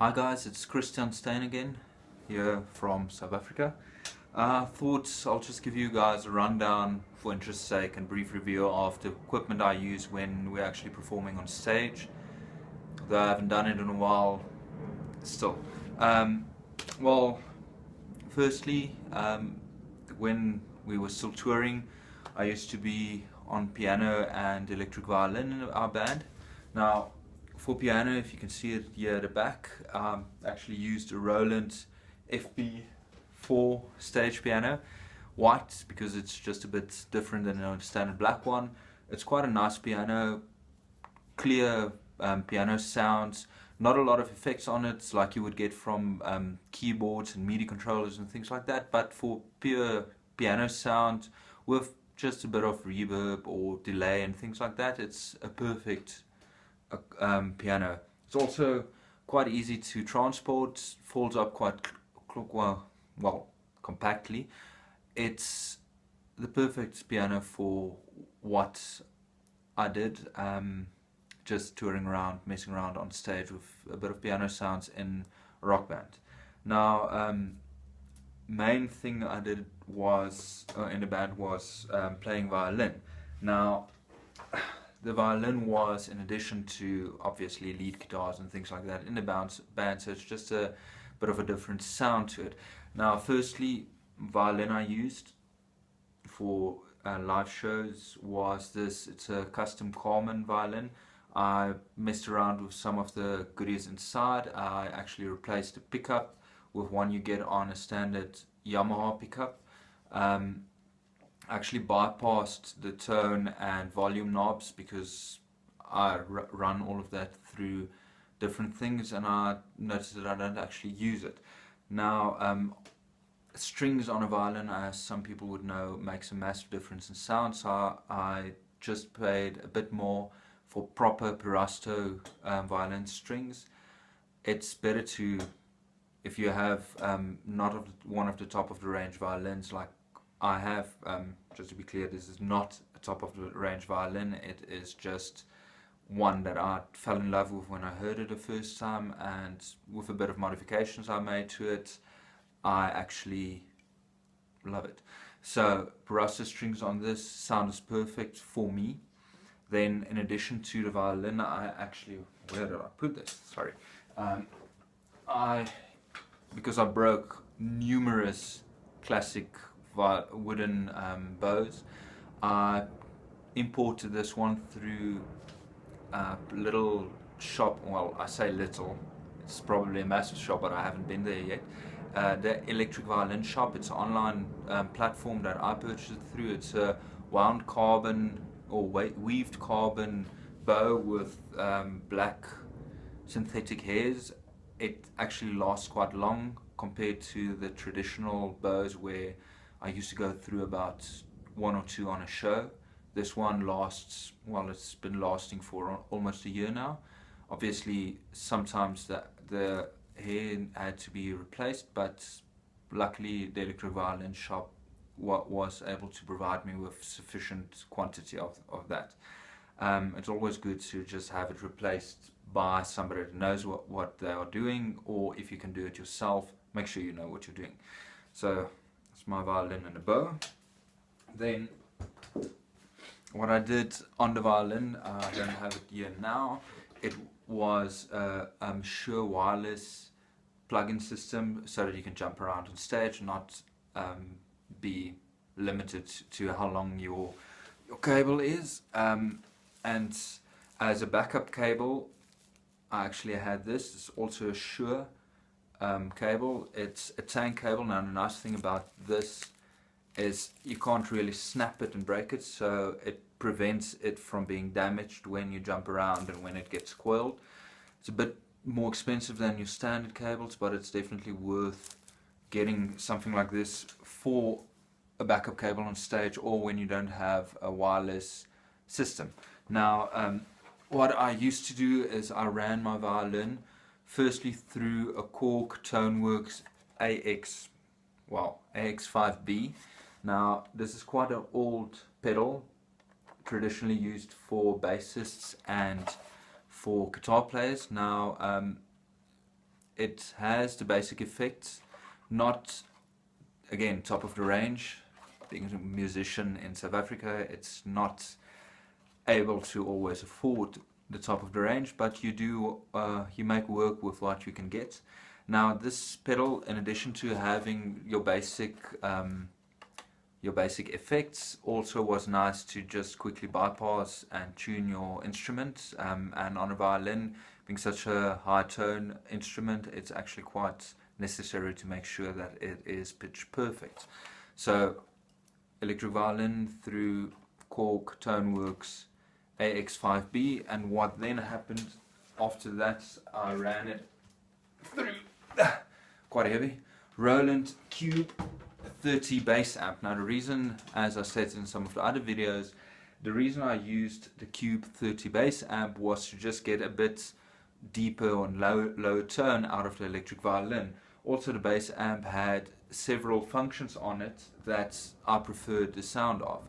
Hi guys, it's Christian Stein again, here from South Africa. Thought I'll just give you guys a rundown for interest's sake and brief review of the equipment I use when we're actually performing on stage. Though I haven't done it in a while, still. Um, well, firstly, when we were still touring, I used to be on piano and electric violin in our band. Now, for piano, if you can see it here at the back, actually used a Roland FB4 stage piano. White, because it's just a bit different than a standard black one. It's quite a nice piano, clear piano sounds, not a lot of effects on it like you would get from keyboards and MIDI controllers and things like that, but for pure piano sound with just a bit of reverb or delay and things like that, it's a perfect piano. It's also quite easy to transport, folds up quite well compactly. It's the perfect piano for what I did, just touring around, messing around on stage with a bit of piano sounds in a rock band. Now, main thing I did was in the band was playing violin. Now, the violin was in addition to obviously lead guitars and things like that in the band, so it's just a bit of a different sound to it. Now, firstly, violin I used for live shows was this. It's a custom Carman violin. I messed around with some of the goodies inside. I actually replaced the pickup with one you get on a standard Yamaha pickup. Actually bypassed the tone and volume knobs because I run all of that through different things, and I noticed that I don't actually use it. Now, strings on a violin, as some people would know, makes a massive difference in sound, so I just paid a bit more for proper Parasto violin strings. It's better to, if you have not one of the top of the range violins like I have, just to be clear, this is not a top of the range violin. It is just one that I fell in love with when I heard it the first time, and with a bit of modifications I made to it, I actually love it. So Parasto strings on this sound is perfect for me. Then in addition to the violin, I actually, where did I put this? Sorry. Because I broke numerous classic wooden bows, I imported this one through a little shop. Well, I say little, it's probably a massive shop, but I haven't been there yet. The Electric Violin Shop, it's an online platform that I purchased through. It's a wound carbon or weaved carbon bow with black synthetic hairs. It actually lasts quite long compared to the traditional bows where I used to go through about one or two on a show. This one lasts, well, it's been lasting for almost a year now. Obviously, sometimes the hair had to be replaced, but luckily the Electric Violin Shop was able to provide me with sufficient quantity of that. It's always good to just have it replaced by somebody that knows what they are doing, or if you can do it yourself, make sure you know what you're doing. So that's my violin and a bow. Then what I did on the violin, I don't have it here now, it was a Shure wireless plug-in system so that you can jump around on stage and not be limited to how long your cable is. And as a backup cable, I actually had this. It's also a Shure cable. It's a tank cable. Now the nice thing about this is you can't really snap it and break it, so it prevents it from being damaged when you jump around and when it gets coiled. It's a bit more expensive than your standard cables, but it's definitely worth getting something like this for a backup cable on stage or when you don't have a wireless system. Now, what I used to do is I ran my violin firstly through a Korg Toneworks AX5B. Now, this is quite an old pedal, traditionally used for bassists and for guitar players. Now, it has the basic effects, not, again, top of the range. Being a musician in South Africa, it's not able to always afford the top of the range, but you make work with what you can get. Now this pedal, in addition to having your basic effects, also was nice to just quickly bypass and tune your instrument, and on a violin, being such a high tone instrument, it's actually quite necessary to make sure that it is pitch perfect. So electric violin through Korg Toneworks AX5B, and what then happened after that, I ran it through quite heavy Roland Cube 30 bass amp. Now the reason, as I said in some of the other videos, the reason I used the Cube 30 bass amp was to just get a bit deeper and lower tone out of the electric violin. Also the bass amp had several functions on it that I preferred the sound of.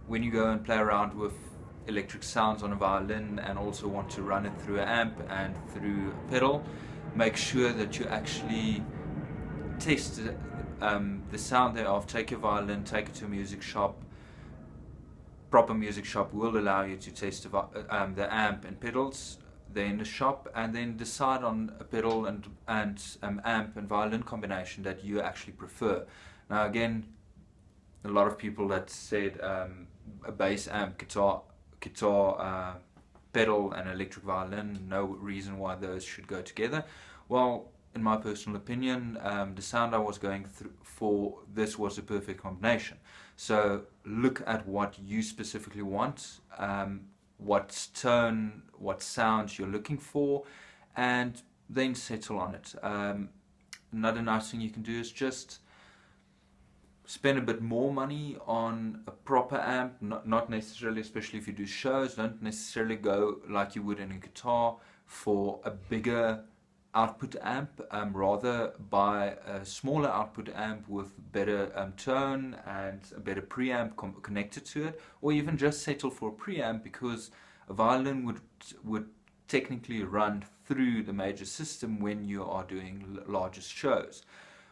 When you go and play around with electric sounds on a violin and also want to run it through an amp and through a pedal, make sure that you actually test the sound thereof. Take your violin, take it to a music shop. Proper music shop will allow you to test the amp and pedals there in the shop, and then decide on a pedal and amp and violin combination that you actually prefer. Now again, a lot of people that said a bass amp, guitar, pedal and electric violin, no reason why those should go together. Well, in my personal opinion, the sound I was going for this was a perfect combination. So look at what you specifically want, what tone, what sound you're looking for, and then settle on it. Another nice thing you can do is just spend a bit more money on a proper amp, not necessarily, especially if you do shows, don't necessarily go like you would in a guitar for a bigger output amp, rather buy a smaller output amp with better tone and a better preamp connected to it, or even just settle for a preamp, because a violin would technically run through the major system when you are doing larger shows.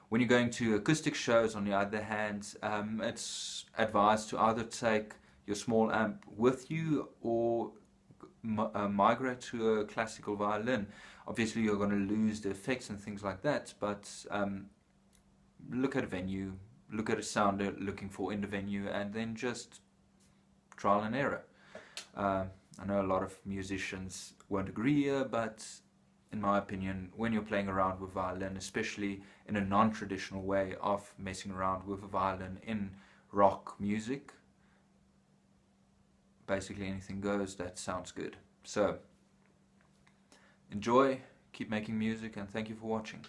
When you're going to acoustic shows, on the other hand, it's advised to either take your small amp with you or migrate to a classical violin. Obviously you're going to lose the effects and things like that, but look at a venue, look at a sound they're looking for in the venue, and then just trial and error. I know a lot of musicians won't agree here, but in my opinion, when you're playing around with violin, especially in a non-traditional way of messing around with a violin in rock music, basically anything goes that sounds good. So enjoy, keep making music, and thank you for watching.